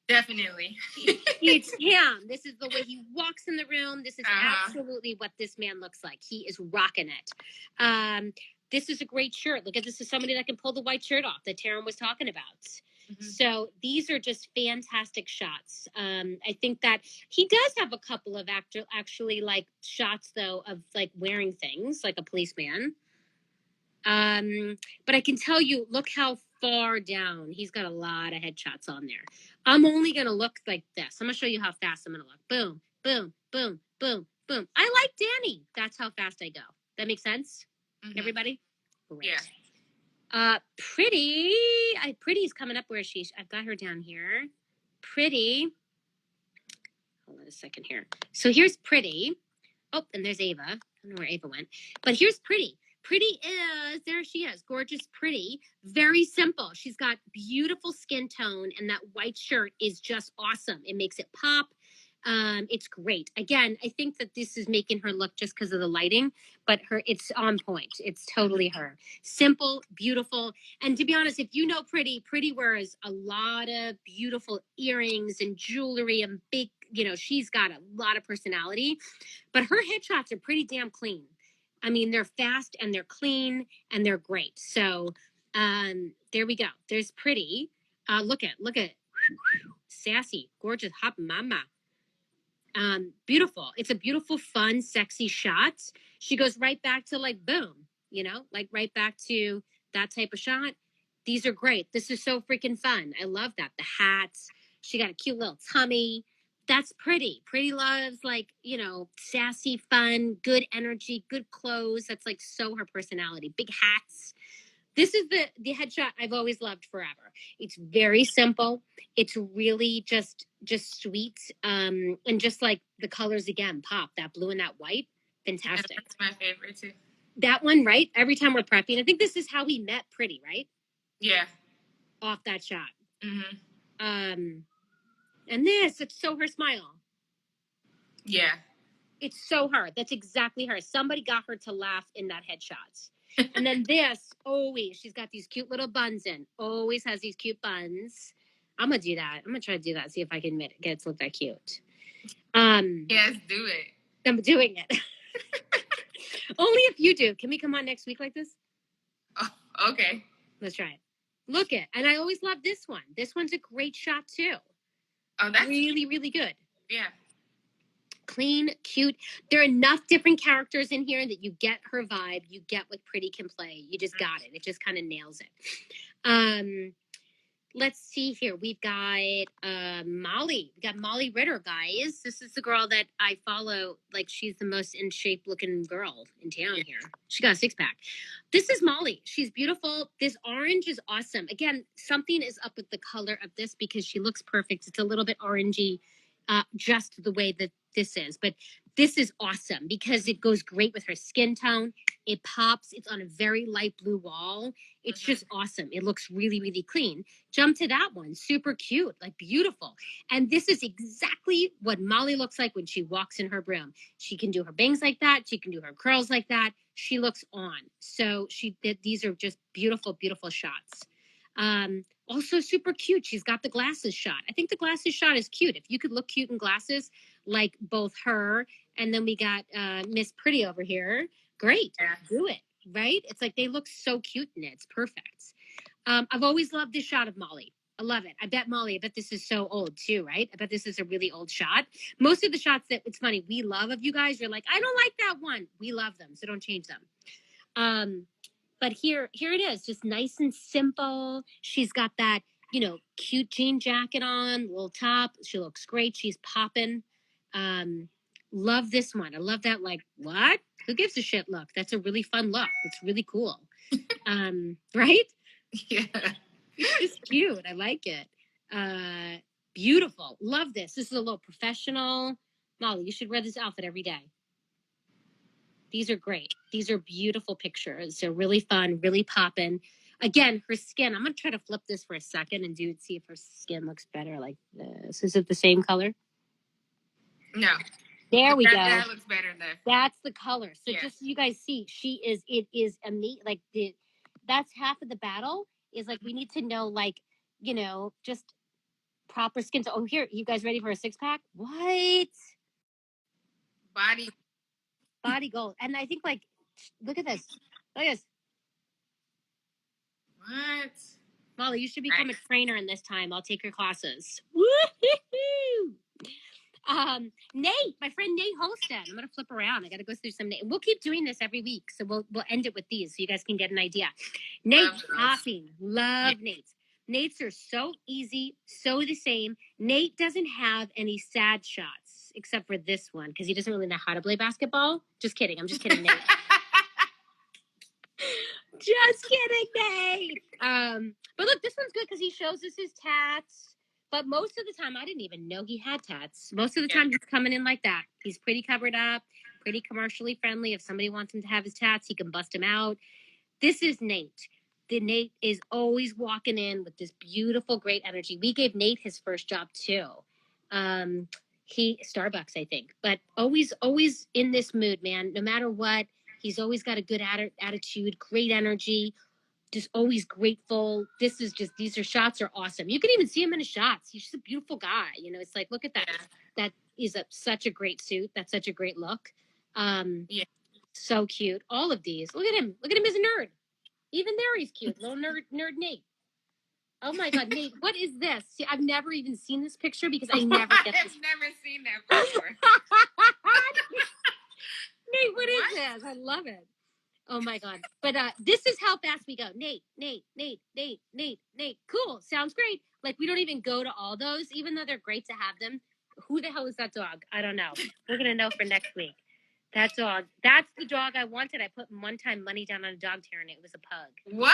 Definitely.
It's him. This is the way he walks in the room. This is absolutely what this man looks like. He is rocking it. This is a great shirt. Look at this. Is somebody that can pull the white shirt off that Taryn was talking about. Mm-hmm. So these are just fantastic shots. I think that he does have a couple of actually like shots though of like wearing things like a policeman. But I can tell you, look how far down. He's got a lot of headshots on there. I'm only going to look like this. I'm going to show you how fast I'm going to look. Boom, boom, boom, boom, boom. I like Danny. That's how fast I go. That makes sense? Mm-hmm. Everybody? Great. Yeah. Pretty's coming up. Where is she? I've got her down here. Pretty. Hold on a second here. So here's Pretty. Oh, and there's Ava. I don't know where Ava went. But here's Pretty. Pretty is, there she is, gorgeous Pretty, very simple. She's got beautiful skin tone, and that white shirt is just awesome. It makes it pop. It's great. Again, I think that this is making her look just because of the lighting, but it's on point. It's totally her. Simple, beautiful. And to be honest, if you know Pretty wears a lot of beautiful earrings and jewelry and big, she's got a lot of personality, but her headshots are pretty damn clean. I mean, they're fast and they're clean and they're great. So there we go. There's Pretty. Look at sassy, gorgeous, hot mama. Beautiful. It's a beautiful, fun, sexy shot. She goes right back to like boom, like right back to that type of shot. These are great. This is so freaking fun. I love that. The hats. She got a cute little tummy. That's Pretty. Pretty loves sassy, fun, good energy, good clothes. That's like so her personality. Big hats. This is the headshot I've always loved forever. It's very simple. It's really just sweet. And just like the colors again, pop. That blue and that white. Fantastic.
Yeah, that's my favorite too.
That one, right? Every time we're prepping. I think this is how we met Pretty, right?
Yeah.
Off that shot.
Mm-hmm.
And it's so her smile.
Yeah.
It's so her. That's exactly her. Somebody got her to laugh in that headshot. And then this, always, she's got these cute little buns in. Always has these cute buns. I'm going to do that. I'm going to try to do that. See if I can get it to look that cute.
Yes, do it.
I'm doing it. Only if you do. Can we come on next week like this?
Oh, okay.
Let's try it. Look it. And I always love this one. This one's a great shot too.
Oh, that's
really, really good.
Yeah.
Clean, cute. There are enough different characters in here that you get her vibe. You get what Pretty can play. You just got it. It just kind of nails it. Let's see here. We've got Molly. We got Molly Ritter, guys. This is the girl that I follow. Like, she's the most in shape looking girl in town here. She got a 6-pack. This is Molly. She's beautiful. This orange is awesome. Again, something is up with the color of this because she looks perfect. It's a little bit orangey, just the way that this is. But this is awesome because it goes great with her skin tone. It pops. It's on a very light blue wall. It's just awesome. It looks really, really clean. Jump to that one. Super cute, like beautiful. And this is exactly what Molly looks like when she walks in her broom. She can do her bangs like that. She can do her curls like that. She looks on. So these are just beautiful, beautiful shots. Also super cute. She's got the glasses shot. I think the glasses shot is cute. If you could look cute in glasses, like both her and then we got Miss Pretty over here. Great. Yeah. Do it. Right? It's like they look so cute in it. It's perfect. I've always loved this shot of Molly. I love it. I bet this is so old too, right? I bet this is a really old shot. Most of the shots that, it's funny, we love of you guys, you're like, I don't like that one. We love them, so don't change them. But here it is, just nice and simple. She's got that, cute jean jacket on, little top. She looks great. She's popping. Love this one. I love that, like, what? Who gives a shit look? That's a really fun look. It's really cool. Right?
Yeah.
It's just cute. I like it. Beautiful. Love this. This is a little professional. Molly, you should wear this outfit every day. These are great. These are beautiful pictures. They're really fun, really poppin'. Again, her skin, I'm going to try to flip this for a second and see if her skin looks better like this. Is it the same color?
No.
There we go.
That looks better though.
That's the color. So
Yeah.
just so you guys see, it is amazing. Like that's half of the battle is like, we need to know, like, you know, just proper skin. So, here, you guys ready for a 6-pack? What? Body gold. And I think, like, look at this. Look at this.
What?
Molly, you should become a trainer in this time. I'll take your classes. Woo-hoo-hoo! Nate, my friend Nate Holstead. I'm gonna flip around. I gotta go through some Nate. We'll keep doing this every week, so we'll end it with these so you guys can get an idea. Nate shopping. Love Nate's. Nate's are so easy, so the same. Nate doesn't have any sad shots except for this one because he doesn't really know how to play basketball. Just kidding. I'm just kidding, Nate. Just kidding, Nate. But look, this one's good because he shows us his tats. But most of the time, I didn't even know he had tats. Most of the time, he's coming in like that. He's pretty covered up, pretty commercially friendly. If somebody wants him to have his tats, he can bust him out. This is Nate. The Nate is always walking in with this beautiful, great energy. We gave Nate his first job too. Starbucks, I think. But always in this mood, man. No matter what, he's always got a good attitude, great energy. Just always grateful. These shots are awesome. You can even see him in his shots. He's just a beautiful guy. You know, it's like, look at that. Yeah. That is such a great suit. That's such a great look. Yeah. So cute. All of these. Look at him. Look at him as a nerd. Even there he's cute. Little nerd Nate. Oh my God, Nate, what is this? See, I've never even seen this picture because I never get this.
I've never seen that before.
Nate, what is this? I love it. Oh my God. But this is how fast we go. Nate. Cool. Sounds great. Like, we don't even go to all those, even though they're great to have them. Who the hell is that dog? I don't know. We're going to know for next week. That dog. That's the dog I wanted. I put one time money down on a dog tear and it was a pug.
What?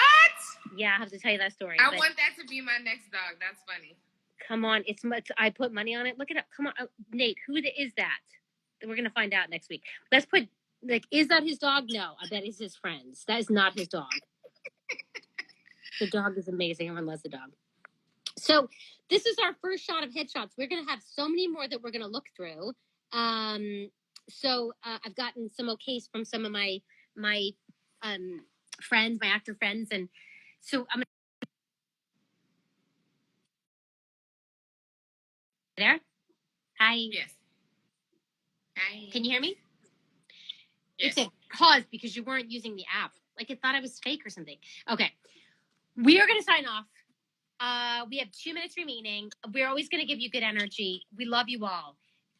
Yeah, I have to tell you that story.
I want that to be my next dog. That's funny.
Come on. I put money on it. Look it up. Come on. Nate, who is that? We're going to find out next week. Let's put... Like, is that his dog? No, I bet it's his friends. That is not his dog. The dog is amazing. Everyone loves the dog. So this is our first shot of headshots. We're going to have so many more that we're going to look through. So I've gotten some okays from some of my friends, my actor friends. And so I'm there. Hi.
Yes. Hi.
Can you hear me?
Yes.
It said pause because you weren't using the app. Like, it thought I was fake or something. Okay. We are going to sign off. We have 2 minutes remaining. We're always going to give you good energy. We love you all.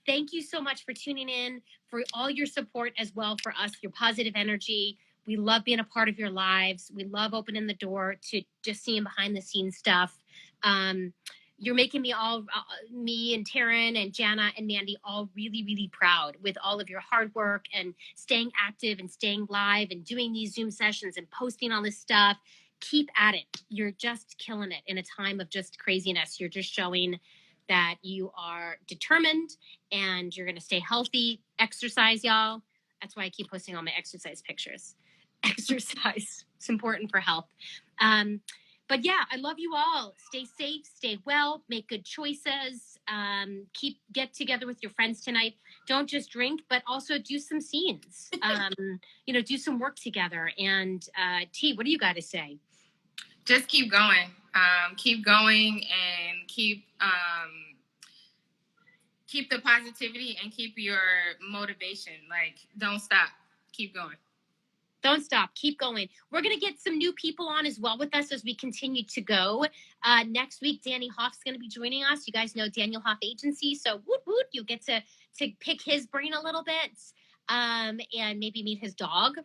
Thank you so much for tuning in, for all your support as well for us, your positive energy. We love being a part of your lives. We love opening the door to just seeing behind the scenes stuff. You're making me and Taryn and Jana and Mandy all really, really proud with all of your hard work and staying active and staying live and doing these Zoom sessions and posting all this stuff. Keep at it. You're just killing it in a time of just craziness. You're just showing that you are determined and you're going to stay healthy. Exercise, y'all. That's why I keep posting all my exercise pictures. Exercise. It's important for health. But yeah, I love you all. Stay safe, stay well, make good choices. Get together with your friends tonight. Don't just drink, but also do some scenes. Do some work together. And T, what do you got to say?
Just keep going. Keep going and keep the positivity and keep your motivation. Like, don't stop. Keep going.
Don't stop. Keep going. We're going to get some new people on as well with us as we continue to go. Next week, Danny Hoff's going to be joining us. You guys know Daniel Hoff Agency. So woot woot, you'll get to pick his brain a little bit and maybe meet his dog.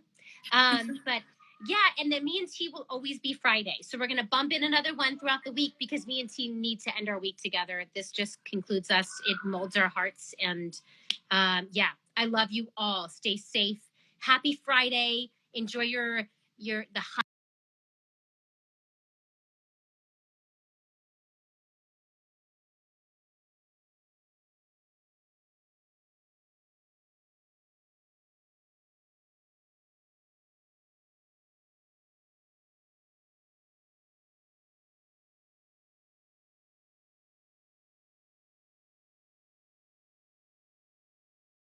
But yeah, and then me and T will always be Friday. So we're going to bump in another one throughout the week because me and T need to end our week together. This just concludes us. It molds our hearts. And yeah, I love you all. Stay safe. Happy Friday. Enjoy the